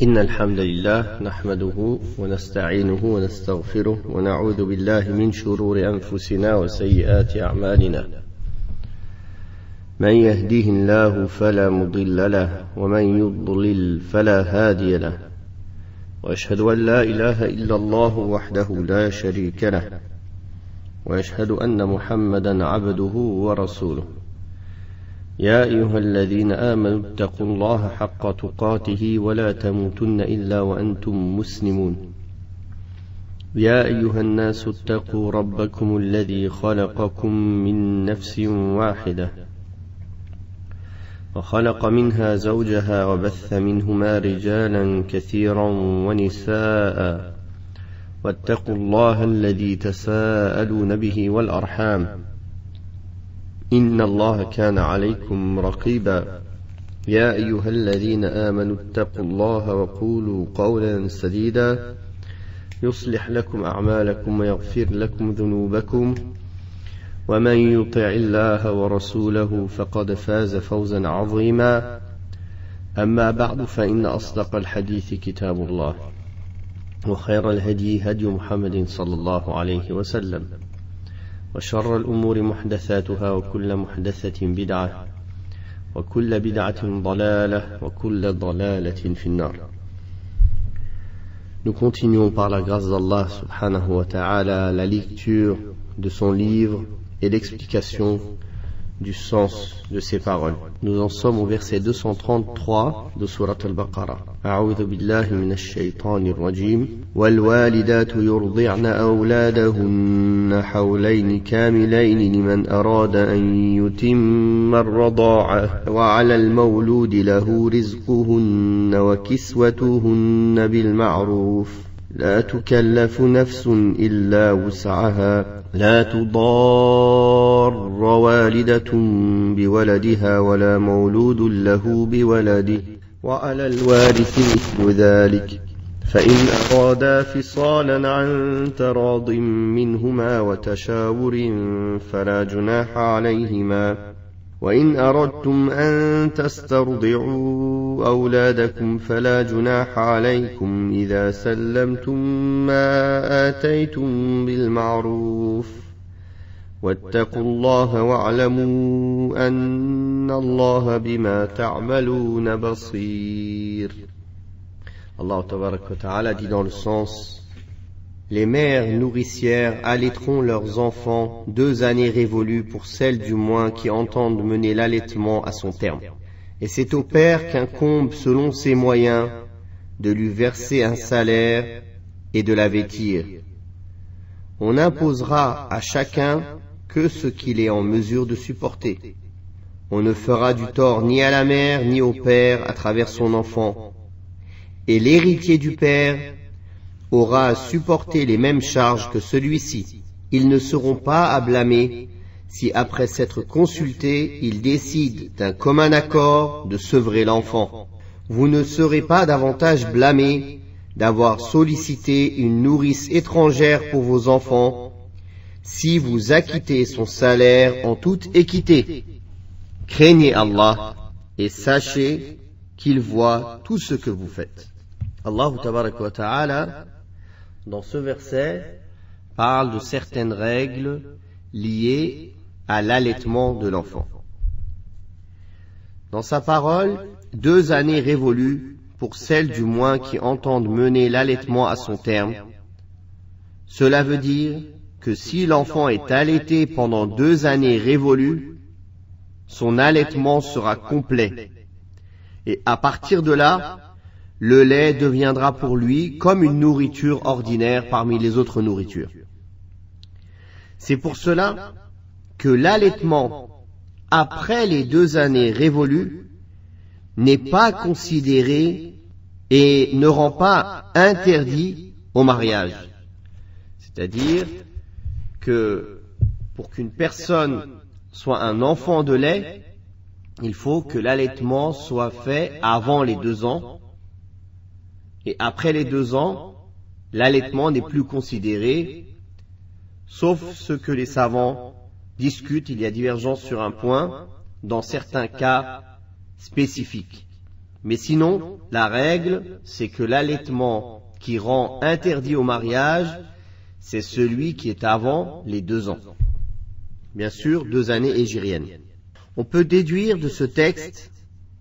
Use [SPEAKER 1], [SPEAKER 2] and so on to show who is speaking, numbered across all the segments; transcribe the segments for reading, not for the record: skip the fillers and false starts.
[SPEAKER 1] إن الحمد لله نحمده ونستعينه ونستغفره ونعوذ بالله من شرور أنفسنا وسيئات أعمالنا. من يهديه الله فلا مضل له ومن يضلل فلا هادي له، وأشهد أن لا إله إلا الله وحده لا شريك له، وأشهد أن محمدا عبده ورسوله. يا أيها الذين آمنوا اتقوا الله حق تقاته ولا تموتن إلا وأنتم مسلمون. يا أيها الناس اتقوا ربكم الذي خلقكم من نفس واحدة وخلق منها زوجها وبث منهما رجالا كثيرا ونساء، واتقوا الله الذي تساءلون به والأرحام، إن الله كان عليكم رقيبا. يا أيها الذين آمنوا اتقوا الله وقولوا قولا سديدا يصلح لكم أعمالكم ويغفر لكم ذنوبكم، ومن يطع الله ورسوله فقد فاز فوزا عظيما. أما بعد، فإن أصدق الحديث كتاب الله، وخير الهدي هدي محمد صلى الله عليه وسلم، وشر الأمور محدثاتها، وكل محدثة بدعة، وكل بدعة ضلالة، وكل ضلالة في النار. Nous continuons par la grâce d'Allah subhanahu wa ta'ala la lecture de son livre et l'explication du sens de ses paroles. Nous en sommes au verset 233 de Surat al-Baqarah. أعوذ بالله من الشيطان الرجيم. والوالدات يرضعن أولادهن حولين كاملين لمن أراد أن يتم الرضاعة، وعلى المولود له رزقهن وكسوتهن بالمعروف، لا تكلف نفس إلا وسعها، لا تضار والدة بولدها ولا مولود له بولده، وعلى الوارث مثل ذلك، فإن أرادا فصالا عن تراض منهما وتشاور فلا جناح عليهما، وإن أردتم أن تسترضعوا أولادكم فلا جناح عليكم إذا سلمتم ما آتيتم بالمعروف، واتقوا الله واعلموا أن الله بما تعملون بصير. Allah tabarak wa ta'ala dit dans le sens: les mères nourricières allaiteront leurs enfants 2 années révolues pour celles du moins qui entendent mener l'allaitement à son terme. Et c'est au père qu'incombe selon ses moyens de lui verser un salaire et de la vêtir. On imposera à chacun que ce qu'il est en mesure de supporter. On ne fera du tort ni à la mère ni au père à travers son enfant. Et l'héritier du père aura à supporter les mêmes charges que celui-ci. Ils ne seront pas à blâmer si après s'être consultés, ils décident d'un commun accord de sevrer l'enfant. Vous ne serez pas davantage blâmés d'avoir sollicité une nourrice étrangère pour vos enfants, si vous acquittez son salaire en toute équité. Craignez Allah et sachez qu'il voit tout ce que vous faites. Allah tabarak wa ta'ala, dans ce verset, parle de certaines règles liées à l'allaitement de l'enfant. Dans sa parole, 2 années révolues pour celles du moins qui entendent mener l'allaitement à son terme. Cela veut dire que si l'enfant est allaité pendant 2 années révolues, son allaitement sera complet. Et à partir de là, le lait deviendra pour lui comme une nourriture ordinaire parmi les autres nourritures. C'est pour cela que l'allaitement après les 2 années révolues n'est pas considéré et ne rend pas interdit au mariage. C'est-à-dire que pour qu'une personne soit un enfant de lait, il faut que l'allaitement soit fait avant les 2 ans. Et après les 2 ans, l'allaitement n'est plus considéré, sauf ce que les savants discutent. Il y a divergence sur un point, dans certains cas spécifiques. Mais sinon, la règle, c'est que l'allaitement qui rend interdit au mariage, c'est celui qui est avant les 2 ans. Bien sûr, 2 années hégiriennes. On peut déduire de ce texte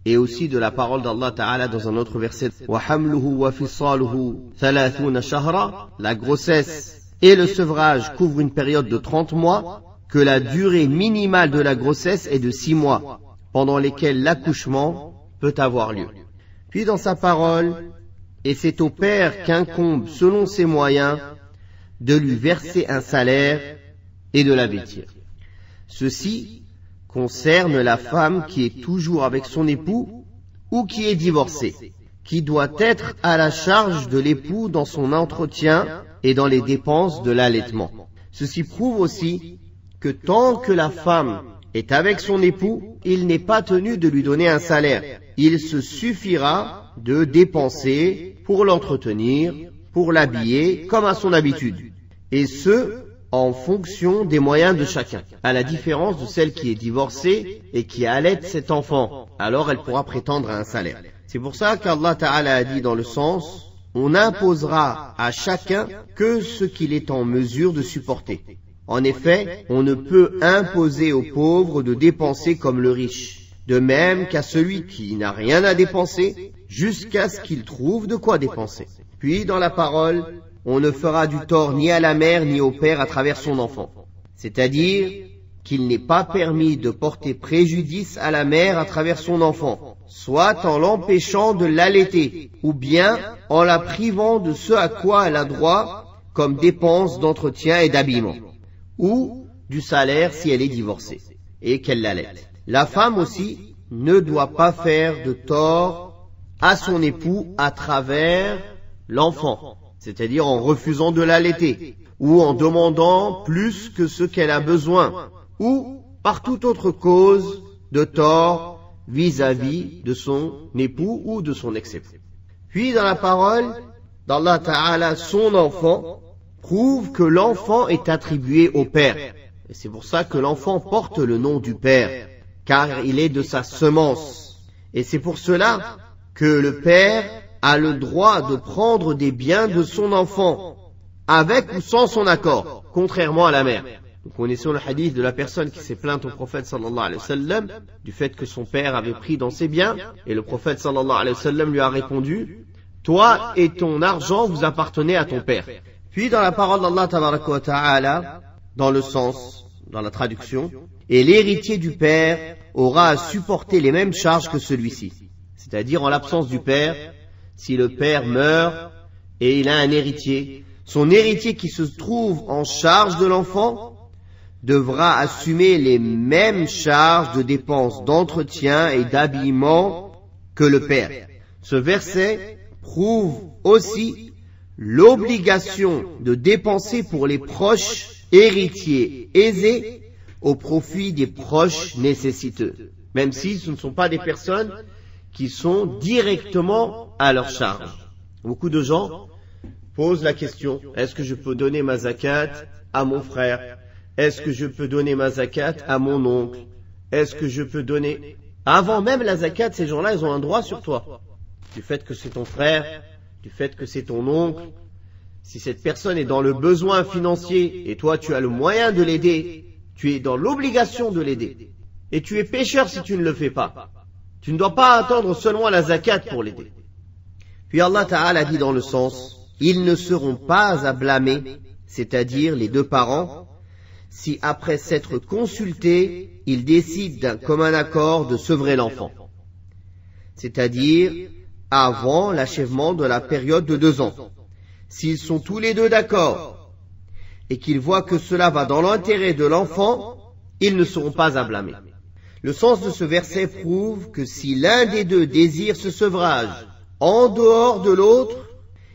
[SPEAKER 1] et aussi de la parole d'Allah Ta'ala dans un autre verset, وَحَمْلُهُ وَفِصَالُهُ 30 شهرا, la grossesse et le sevrage couvrent une période de 30 mois, que la durée minimale de la grossesse est de 6 mois, pendant lesquels l'accouchement peut avoir lieu. Puis dans sa parole, et c'est au père qu'incombe, selon ses moyens, de lui verser un salaire et de la vêtir. Ceci concerne la femme qui est toujours avec son époux ou qui est divorcée, qui doit être à la charge de l'époux dans son entretien et dans les dépenses de l'allaitement. Ceci prouve aussi que tant que la femme est avec son époux, il n'est pas tenu de lui donner un salaire. Il se suffira de dépenser pour l'entretenir, pour l'habiller, comme à son habitude. Et ce, en fonction des moyens de chacun. À la différence de celle qui est divorcée et qui allaite cet enfant, alors elle pourra prétendre à un salaire. C'est pour ça qu'Allah Ta'ala a dit dans le sens, on imposera à chacun que ce qu'il est en mesure de supporter. En effet, on ne peut imposer aux pauvres de dépenser comme le riche, de même qu'à celui qui n'a rien à dépenser, jusqu'à ce qu'il trouve de quoi dépenser. Puis dans la parole, on ne fera du tort ni à la mère ni au père à travers son enfant. C'est-à-dire qu'il n'est pas permis de porter préjudice à la mère à travers son enfant, soit en l'empêchant de l'allaiter, ou bien en la privant de ce à quoi elle a droit comme dépenses d'entretien et d'habillement, ou du salaire si elle est divorcée et qu'elle l'allaite. La femme aussi ne doit pas faire de tort à son époux à travers l'enfant, c'est-à-dire en refusant de l'allaiter, ou en demandant plus que ce qu'elle a besoin, ou par toute autre cause de tort vis-à-vis de son époux ou de son ex-époux. Puis dans la parole d'Allah Ta'ala, son enfant prouve que l'enfant est attribué au père. Et c'est pour ça que l'enfant porte le nom du père, car il est de sa semence. Et c'est pour cela que le père a le droit de prendre des biens de son enfant, avec ou sans son accord, contrairement à la mère. Nous connaissons le hadith de la personne qui s'est plainte au prophète sallallahu alayhi wa sallam du fait que son père avait pris dans ses biens, et le prophète sallallahu alayhi wa sallam lui a répondu, toi et ton argent vous appartenez à ton père. Puis dans la parole d'Allah tabaraka wa ta'ala, dans le sens, dans la traduction, et l'héritier du père aura à supporter les mêmes charges que celui-ci. C'est-à-dire en l'absence du père, si le père meurt et il a un héritier, son héritier qui se trouve en charge de l'enfant devra assumer les mêmes charges de dépenses d'entretien et d'habillement que le père. Ce verset prouve aussi l'obligation de dépenser pour les proches héritiers aisés au profit des proches nécessiteux, même si ce ne sont pas des personnes qui sont directement à leur charge. Beaucoup de gens posent la question, est-ce que je peux donner ma zakat à mon frère? Est-ce que je peux donner ma zakat à mon oncle? Est-ce que je peux donner... Avant même la zakat, ces gens-là, ils ont un droit sur toi. Du fait que c'est ton frère, du fait que c'est ton oncle. Si cette personne est dans le besoin financier et toi tu as le moyen de l'aider, tu es dans l'obligation de l'aider. Et tu es pécheur si tu ne le fais pas. Tu ne dois pas attendre seulement la zakat pour l'aider. Puis Allah Ta'ala dit dans le sens, ils ne seront pas à blâmer, c'est-à-dire les deux parents, si après s'être consultés, ils décident d'un commun accord de sevrer l'enfant. C'est-à-dire avant l'achèvement de la période de 2 ans. S'ils sont tous les deux d'accord et qu'ils voient que cela va dans l'intérêt de l'enfant, ils ne seront pas à blâmer. Le sens de ce verset prouve que si l'un des deux désire ce sevrage en dehors de l'autre,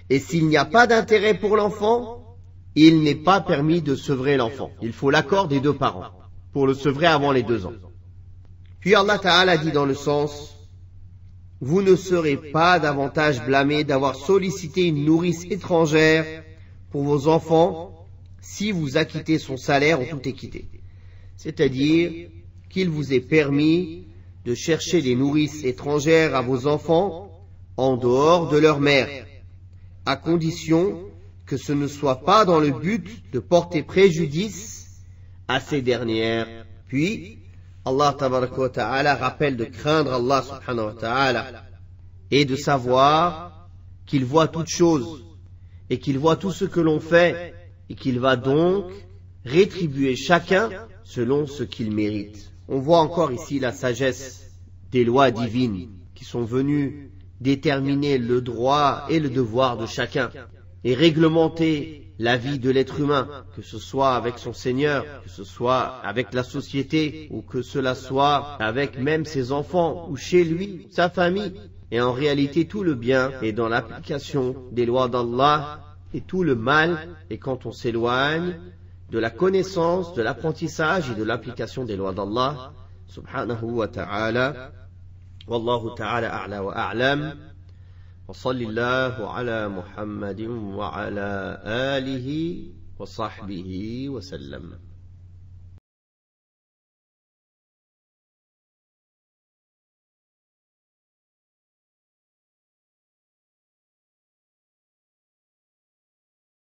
[SPEAKER 1] et s'il n'y a pas d'intérêt pour l'enfant, il n'est pas permis de sevrer l'enfant. Il faut l'accord des deux parents pour le sevrer avant les 2 ans. Puis Allah Ta'ala dit dans le sens, vous ne serez pas davantage blâmés d'avoir sollicité une nourrice étrangère pour vos enfants si vous acquittez son salaire en toute équité. C'est-à-dire qu'il vous est permis de chercher des nourrices étrangères à vos enfants en dehors de leur mère, à condition que ce ne soit pas dans le but de porter préjudice à ces dernières. Puis, Allah tabaraka wa ta'ala rappelle de craindre Allah subhanahu wa ta'ala et de savoir qu'il voit toutes choses et qu'il voit tout ce que l'on fait et qu'il va donc rétribuer chacun selon ce qu'il mérite. On voit encore ici la sagesse des lois divines qui sont venues déterminer le droit et le devoir de chacun et réglementer la vie de l'être humain, que ce soit avec son Seigneur, que ce soit avec la société, ou que cela soit avec même ses enfants, ou chez lui, sa famille. Et en réalité, tout le bien est dans l'application des lois d'Allah, et tout le mal est quand on s'éloigne de la connaissance, de l'apprentissage et de l'application des lois d'Allah, subhanahu wa ta'ala. Wallahu ta'ala a'la wa a'lam. وصل الله على محمد وعلى آله وصحبه وسلم.